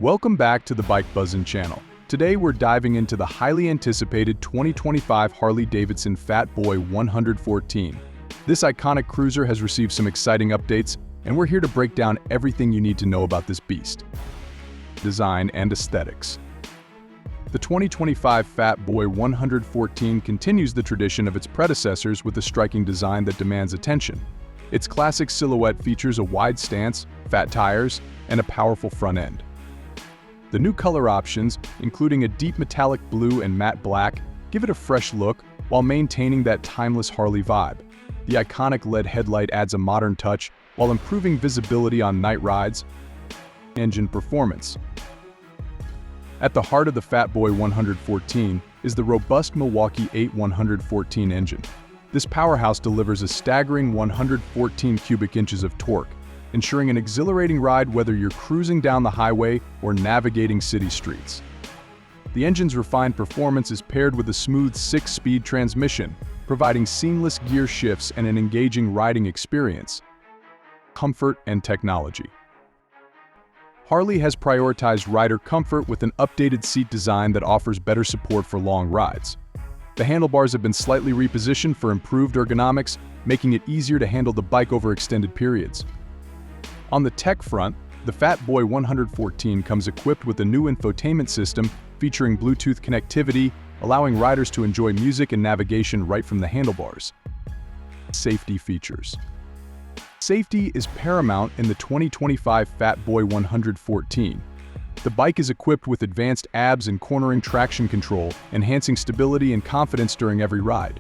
Welcome back to the Bike Buzzin' channel. Today we're diving into the highly anticipated 2025 Harley Davidson Fatboy 114. This iconic cruiser has received some exciting updates, and we're here to break down everything you need to know about this beast. Design and aesthetics. The 2025 Fatboy 114 continues the tradition of its predecessors with a striking design that demands attention. Its classic silhouette features a wide stance, fat tires, and a powerful front end. The new color options, including a deep metallic blue and matte black, give it a fresh look while maintaining that timeless Harley vibe. The iconic LED headlight adds a modern touch while improving visibility on night rides. Engine performance. At the heart of the Fatboy 114 is the robust Milwaukee 8 114 engine. This powerhouse delivers a staggering 114 cubic inches of torque, ensuring an exhilarating ride whether you're cruising down the highway or navigating city streets. The engine's refined performance is paired with a smooth 6-speed transmission, providing seamless gear shifts and an engaging riding experience. Comfort and technology. Harley has prioritized rider comfort with an updated seat design that offers better support for long rides. The handlebars have been slightly repositioned for improved ergonomics, making it easier to handle the bike over extended periods. On the tech front, the Fatboy 114 comes equipped with a new infotainment system featuring Bluetooth connectivity, allowing riders to enjoy music and navigation right from the handlebars. Safety features. Safety is paramount in the 2025 Fatboy 114. The bike is equipped with advanced ABS and cornering traction control, enhancing stability and confidence during every ride.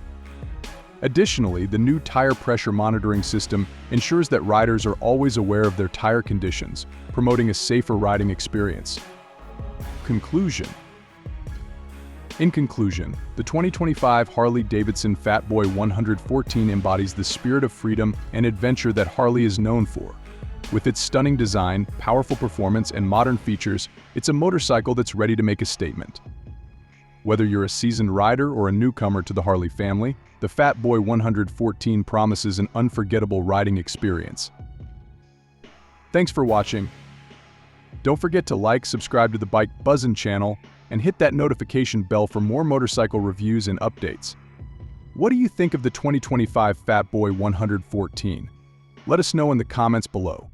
Additionally, the new tire pressure monitoring system ensures that riders are always aware of their tire conditions, promoting a safer riding experience. Conclusion. In conclusion, the 2025 Harley Davidson Fatboy 114 embodies the spirit of freedom and adventure that Harley is known for. With its stunning design, powerful performance, and modern features, it's a motorcycle that's ready to make a statement. Whether you're a seasoned rider or a newcomer to the Harley family, the Fatboy 114 promises an unforgettable riding experience. Thanks for watching. Don't forget to like, subscribe to the Bike Buzzin' channel, and hit that notification bell for more motorcycle reviews and updates. What do you think of the 2025 Fatboy 114? Let us know in the comments below.